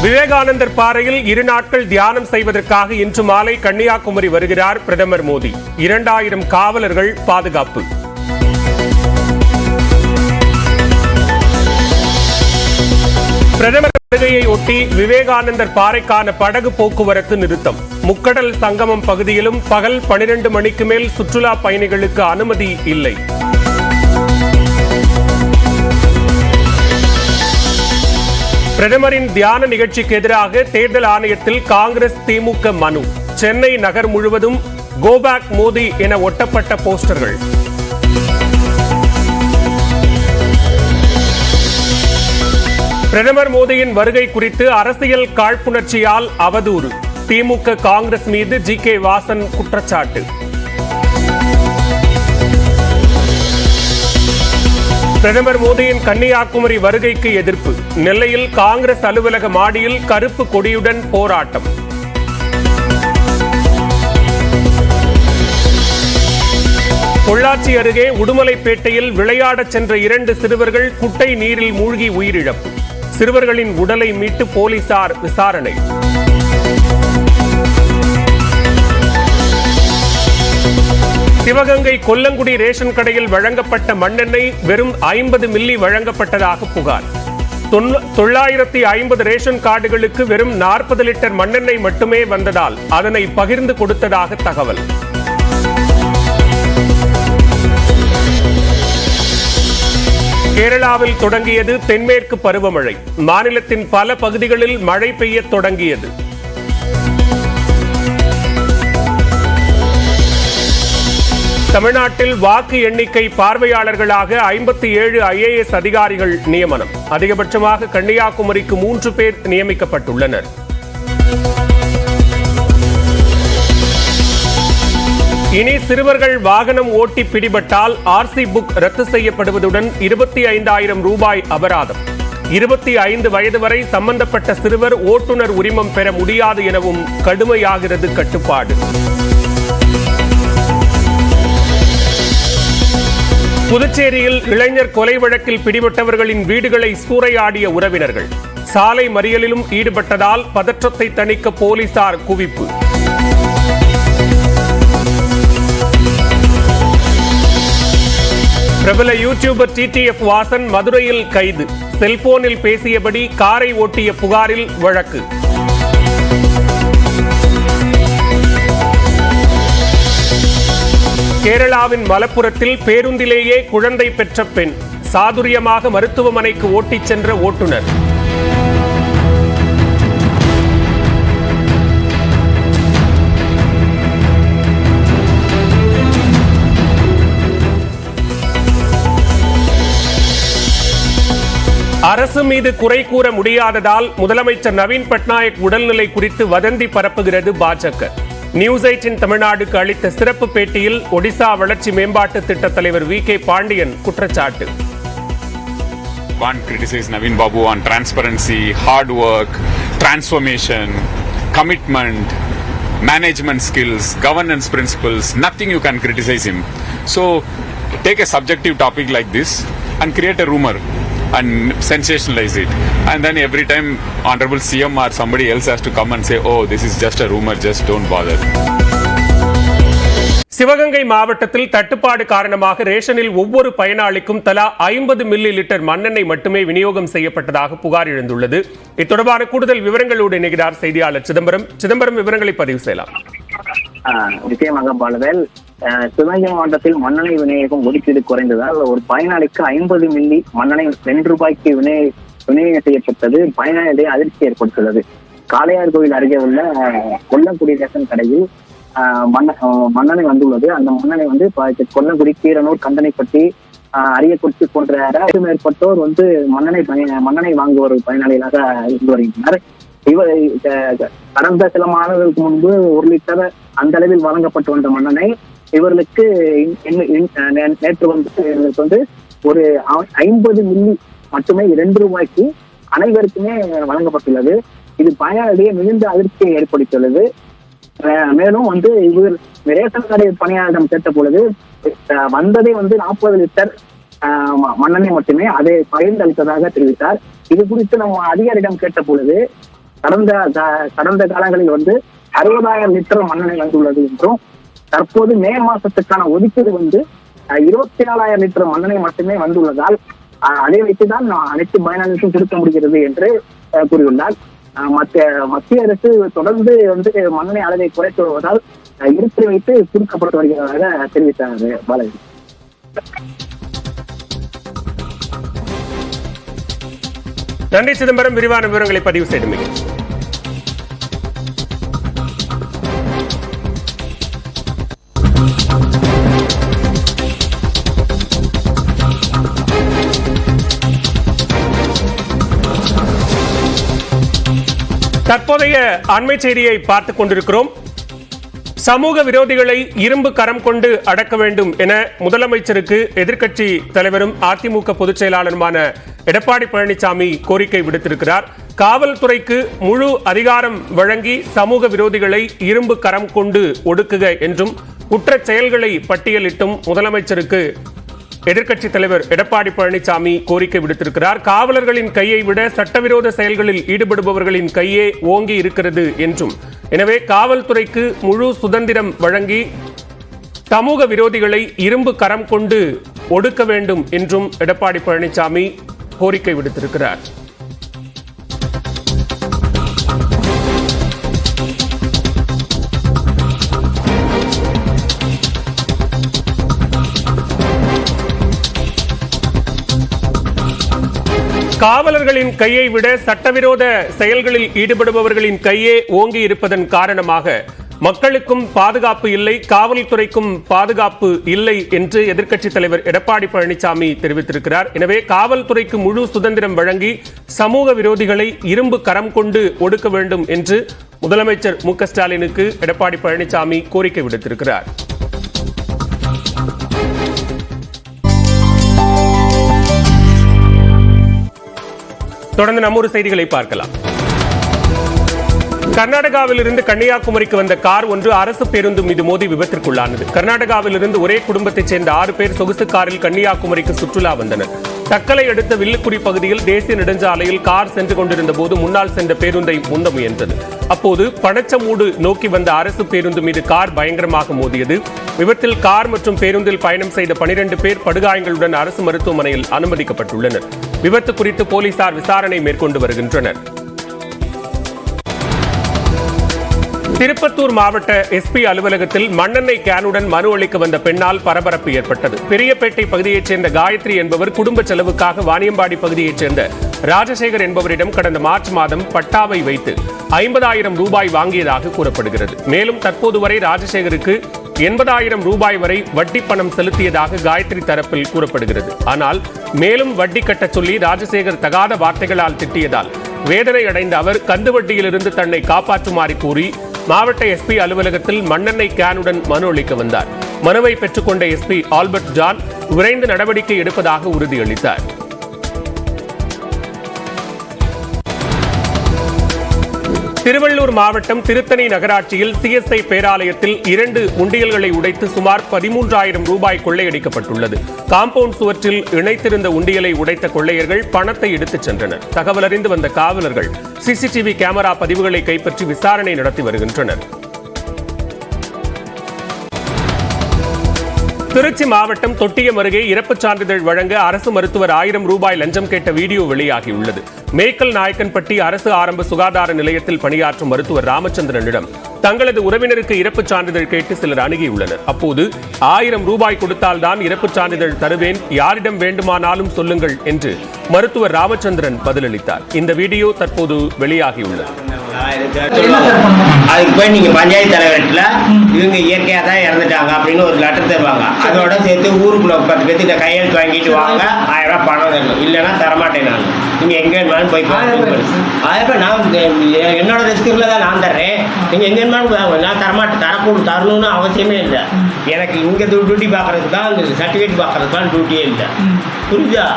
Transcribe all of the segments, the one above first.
விவேகானந்தர் பாறையில் 2 நாட்கள் தியானம் செய்வதற்காக இன்று மாலை கன்னியாகுமரி வருகிறார் பிரதமர் மோடி. 2000 காவலர்கள் பாதுகாப்பு. பிரதமர் வருகையை ஒட்டி விவேகானந்தர் பாறைக்கான படகு போக்குவரத்து நிறுத்தம். முக்கடல் சங்கமம் பகுதியிலும் பகல் 12 மணிக்கு மேல் சுற்றுலா பயணிகளுக்கு அனுமதி இல்லை. பிரதமரின் தியான நிகழ்ச்சிக்கு எதிராக தேர்தல் ஆணையத்தில் காங்கிரஸ் திமுக மனு. சென்னை நகர் முழுவதும் கோபேக் மோடி என ஒட்டப்பட்ட போஸ்டர்கள். பிரதமர் மோடியின் வருகை குறித்து அரசியல் காழ்ப்புணர்ச்சியால் அவதூறு. திமுக காங்கிரஸ் மீது ஜி.கே. வாசன் குற்றச்சாட்டு. பிரதமர் மோடியின் கன்னியாகுமரி வருகைக்கு எதிர்ப்பு. நெல்லையில் காங்கிரஸ் அலுவலக மாடியில் கருப்பு கொடியுடன் போராட்டம். பொள்ளாச்சி அருகே உடுமலைப்பேட்டையில் விளையாடச் சென்ற 2 சிறுவர்கள் குட்டை நீரில் மூழ்கி உயிரிழப்பு. சிறுவர்களின் உடலை மீட்டு போலீசார் விசாரணை. சிவகங்கை கொல்லங்குடி ரேஷன் கடையில் வழங்கப்பட்ட மண்ணெண்ணெய் வெறும் 50 மில்லி வழங்கப்பட்டதாக புகார். 950 ரேஷன் கார்டுகளுக்கு வெறும் 40 லிட்டர் மண்ணெண்ணெய் மட்டுமே வந்ததால் அதனை பகிர்ந்து கொடுத்ததாக தகவல். கேரளாவில் தொடங்கியது தென்மேற்கு பருவமழை. மாநிலத்தின் பல பகுதிகளில் மழை பெய்ய தொடங்கியது. தமிழ்நாட்டில் வாக்கு எண்ணிக்கை பார்வையாளர்களாக 57 IAS அதிகாரிகள் நியமனம். அதிகபட்சமாக கன்னியாகுமரிக்கு 3 பேர் நியமிக்கப்பட்டுள்ளனர். இனி சிறுவர்கள் வாகனம் ஓட்டி பிடிபட்டால் RC புக் ரத்து செய்யப்படுவதுடன் 25,000 ரூபாய் அபராதம். 25 வயது வரை சம்பந்தப்பட்ட சிறுவர் ஓட்டுநர் உரிமம் பெற முடியாது எனவும் கடுமையாகிறது கட்டுப்பாடு. புதுச்சேரியில் இளைஞர் கொலை வழக்கில் பிடிபட்டவர்களின் வீடுகளை சூறையாடிய உறவினர்கள். சாலை மறியலிலும் ஈடுபட்டதால் பதற்றத்தை தணிக்க போலீசார் குவிப்பு. பிரபல யூடியூபர் TTF வாசன் மதுரையில் கைது. செல்போனில் பேசியபடி காரை ஓட்டிய புகாரில் வழக்கு. கேரளாவின் மலப்புரத்தில் பேருந்திலேயே குழந்தை பெற்ற பெண். சாதுரியமாக மருத்துவமனைக்கு ஓட்டிச் சென்ற ஓட்டுநர். அரசு மீது குறை கூற முடியாததால் முதலமைச்சர் நவீன் பட்நாயக் உடல்நிலை குறித்து வதந்தி பரப்புகிறது பாஜக. நியூஸ் 18 தமிழ்நாடுக்கு அளித்த சிறப்பு பேட்டியில் ஒடிசா வளர்ச்சி மேம்பாட்டு திட்ட தலைவர் V.K. பாண்டியன் குற்றச்சாட்டு. Can't criticize Naveen Babu on transparency, hard work, transformation, commitment, management skills, governance principles. Nothing you can criticize him. So take a subjective topic like this and create a rumor and sensationalize it, and then every time honorable CM or somebody else has to come and say, oh, this is just a rumor, just don't bother. Sivaganga மாவட்டத்தில் தட்டுப்பாடு காரணமாக ரேஷனில் ஒவ்வொரு பயனாளிக்கும் தலா 50 milli litre மண்ணெண்ணெய் மட்டுமே விநியோகம் செய்யப்பட்டதாக புகார் எழுந்துள்ளது. இத்தொடர்பான கூடுதல் விவரங்களோடு இணைகிறார் செய்தியாளர் சிதம்பரம். விவரங்களை பதிவு செய்யலாம். நிச்சயமாக பாலவேல், சிவகங்கை மாவட்டத்தில் மண்ணெண்ணெய் விநியோகம் ஒதுக்கீடு குறைந்ததால் ஒரு பயனாளிக்கு 50 மில்லி மண்ணெண்ணெய் 2 ரூபாய்க்கு விநியோகம் செய்யப்பட்டது பயனாளிகளிடையே அதிர்ச்சி ஏற்படுத்தியுள்ளது. காளையார் கோவில் அருகே உள்ள கொல்லங்குடி ரேஷன் கடையில் மண்ணெண்ணெய் வந்துள்ளது. அந்த மண்ணெண்ணெய் கொல்லங்குடி, கீரனூர், கந்தனைப்பட்டி, அரியக்குறிச்சி போன்ற மேற்பட்டோர் மண்ணெண்ணெய் வாங்குவோர் பயனாளிகளாக இருந்து வருகின்றனர். கடந்த சில மாதங்களுக்கு முன்பு 1 லிட்டர் அந்த அளவில் வழங்கப்பட்டு வந்த மண்ணெண்ணெய் இவர்களுக்கு நேற்று இவர்களுக்கு ஒரு 50 மில்லி மட்டுமே 2 ரூபாய்க்கு அனைவருக்குமே வழங்கப்பட்டுள்ளது. இது பயனாளிடையே மிகுந்த அதிர்ச்சியை ஏற்படுத்தியுள்ளது. மேலும் இவர் ரேஷன் கடை பணியாளரிடம் கேட்ட பொழுது வந்ததே 40 லிட்டர் மண்ணெண்ணெய் மட்டுமே அதை பகிர்ந்து அளித்ததாக தெரிவித்தார். இது குறித்து நம்ம அதிகாரியிடம் கேட்ட பொழுது கடந்த காலங்களில் 60,000 லிட்டர் மண்ணெண்ணெய் வந்துள்ளது என்றும் தற்போது மே மாசத்துக்கான ஒதுக்கீடு 24,000 லிட்டர் மண்ணெண்ணெய் மட்டுமே வந்துள்ளதால் அதை வைத்துதான் அனைத்து பயனாளிகளுக்கும் கொடுக்க முடிகிறது என்று கூறியுள்ளார். மத்திய அரசு தொடர்ந்து மண்ணெண்ணெய் அளவை குறைத்து வருவதால் இருப்பை வைத்து சுருக்கப்பட்டு வருகிறதாக தெரிவித்தார் பாலாஜி. நன்றி சிதம்பரம், விரிவான விவரங்களை பதிவு செய்தமைக்கு. தற்போதைய அண்மை செய்தியை பார்த்துக் கொண்டிருக்கிறோம். சமூக விரோதிகளை இரும்பு கரம் கொண்டு அடக்க வேண்டும் என முதலமைச்சருக்கு எதிர்க்கட்சி தலைவரும் அதிமுக பொதுச் செயலாளருமான எடப்பாடி பழனிசாமி கோரிக்கை விடுத்திருக்கிறார். காவல்துறைக்கு முழு அதிகாரம் வழங்கி சமூக விரோதிகளை இரும்பு கரம் கொண்டு ஒடுக்குக என்றும் குற்றச் செயல்களை பட்டியலிட்டும் முதலமைச்சருக்கு எதிர்க்கட்சி தலைவர் எடப்பாடி பழனிசாமி கோரிக்கை விடுத்திருக்கிறார். காவலர்களின் கையை விட சட்டவிரோத செயல்களில் ஈடுபடுபவர்களின் கையே ஓங்கி இருக்கிறது என்றும், எனவே காவல்துறைக்கு முழு சுதந்திரம் வழங்கி சமூக விரோதிகளை இரும்பு கரம் கொண்டு ஒடுக்க வேண்டும் என்றும் எடப்பாடி பழனிசாமி கோரிக்கை விடுத்திருக்கிறார். காவலர்களின் கையை விட சட்டவிரோத செயல்களில் ஈடுபடுபவர்களின் கையே ஓங்கி இருப்பதன் காரணமாக மக்களுக்கும் பாதுகாப்பு இல்லை, காவல்துறைக்கும் பாதுகாப்பு இல்லை என்று எதிர்க்கட்சித் தலைவர் எடப்பாடி பழனிசாமி தெரிவித்திருக்கிறார். எனவே காவல்துறைக்கு முழு சுதந்திரம் வழங்கி சமூக விரோதிகளை இரும்பு கரம் கொண்டு ஒடுக்க வேண்டும் என்று முதலமைச்சர் மு.க. ஸ்டாலினுக்கு எடப்பாடி பழனிசாமி கோரிக்கை விடுத்திருக்கிறார். தொடர்ந்து நம்மொரு செய்திகளை பார்க்கலாம். கர்நாடகாவில் இருந்து கன்னியாகுமரிக்கு வந்த கார் ஒன்று அரசு பேருந்து மீது மோதி விபத்திற்குள்ளானது. கர்நாடகாவில் இருந்து ஒரே குடும்பத்தைச் சேர்ந்த 6 பேர் சொகுசு காரில் கன்னியாகுமரிக்கு சுற்றுலா வந்தனர். தக்கலை அடுத்த வில்லுக்குடி பகுதியில் தேசிய நெடுஞ்சாலையில் கார் சென்று கொண்டிருந்த போது முன்னால் சென்ற பேருந்தை முந்த முயன்றது. அப்போது பனச்சமூடு நோக்கி வந்த அரசு பேருந்து மீது கார் பயங்கரமாக மோதியது. விபத்தில் கார் மற்றும் பேருந்தில் பயணம் செய்த 12 பேர் படுகாயங்களுடன் அரசு மருத்துவமனையில் அனுமதிக்கப்பட்டுள்ளனர். விபத்து குறித்து போலீசார் விசாரணை மேற்கொண்டு வருகின்றனர். திருப்பத்தூர் மாவட்ட எஸ்பி அலுவலகத்தில் மண்ணெண்ணெய் கேனுடன் மனு அளிக்க வந்த பெண்ணால் பரபரப்பு ஏற்பட்டது. பெரியப்பேட்டை பகுதியைச் சேர்ந்த காயத்ரி என்பவர் குடும்ப செலவுக்காக வாணியம்பாடி பகுதியைச் சேர்ந்த ராஜசேகர் என்பவரிடம் கடந்த மார்ச் மாதம் பட்டாவை வைத்து 50,000 ரூபாய் வாங்கியதாக கூறப்படுகிறது. மேலும் தற்போது வரை ராஜசேகருக்கு 80,000 ரூபாய் வரை வட்டி பணம் செலுத்தியதாக காயத்ரி தரப்பில் கூறப்படுகிறது. ஆனால் மேலும் வட்டி கட்டச் சொல்லி ராஜசேகர் தகாத வார்த்தைகளால் திட்டியதால் வேதனை அடைந்த அவர் கந்து வட்டியிலிருந்து தன்னை காப்பாற்றுமாறு கூறி மாவட்ட எஸ்பி அலுவலகத்தில் மண்ணெண்ணெய் கேனுடன் மனு அளிக்க வந்தார். மனுவை பெற்றுக்கொண்ட எஸ்பி ஆல்பர்ட் ஜான் விரைந்து நடவடிக்கை எடுப்பதாக உறுதியளித்தார். திருவள்ளூர் மாவட்டம் திருத்தணி நகராட்சியில் சிஎஸ்ஐ பேராலயத்தில் 2 உண்டியல்களை உடைத்து சுமார் 13,000 ரூபாய் கொள்ளையடிக்கப்பட்டுள்ளது. காம்பவுண்ட் சுவற்றில் இணைத்திருந்த உண்டியலை உடைத்த கொள்ளையர்கள் பணத்தை எடுத்துச் சென்றனர். தகவல் அறிந்து வந்த காவலர்கள் சிசிடிவி கேமரா பதிவுகளை கைப்பற்றி விசாரணை நடத்தி வருகின்றனர். திருச்சி மாவட்டம் தொட்டியம் அருகே இறப்புச் சான்றிதழ் வழங்க அரசு மருத்துவர் 1000 ரூபாய் லஞ்சம் கேட்ட வீடியோ வெளியாகியுள்ளது. மேக்கல் நாயக்கன்பட்டி அரசு ஆரம்ப சுகாதார நிலையத்தில் பணியாற்றும் மருத்துவர் ராமச்சந்திரனிடம் தங்களது உறவினருக்கு இறப்புச் சான்றிதழ் கேட்டு சிலர் அணுகியுள்ளனர். அப்போது 1000 ரூபாய் கொடுத்தால்தான் இறப்புச் சான்றிதழ் தருவேன், யாரிடம் வேண்டுமானாலும் சொல்லுங்கள் என்று மருத்துவர் ராமச்சந்திரன் பதிலளித்தார். இந்த வீடியோ தற்போது வெளியாகியுள்ளது. அதுக்கு போய் நீங்க பஞ்சாயத்து தலைவரத்துல இவங்க இயற்கையா தான் இறந்துட்டாங்க அப்படின்னு ஒரு லெட்டர் தருவாங்க. அதோட சேர்த்து ஊருக்குள்ள 10 பேர்த்து கையெழுத்து வாங்கிட்டு வாங்க, 1000 ரூபாய் பணம் தரணும், இல்லைன்னா தரமாட்டேன் நான். நீங்க எங்க வேணாலும் போய் 1000 ரூபாய் நான் என்னோட ரிஸ்க்குள்ள தான் நான் தர்றேன், நீங்க எங்க வேணாலும் நான் தரமாட்டேன், தரணும்னு அவசியமே இல்லை. எனக்கு இங்க டியூட்டி பாக்குறதுக்கு தான், சர்டிபிகேட் பாக்குறதுக்கு தான் டியூட்டியே இல்லை. புரியுதா?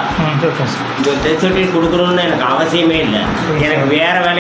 டெத் சர்டிபிகேட் கொடுக்கணும்னு எனக்கு அவசியமே இல்லை. எனக்கு வேற வேலை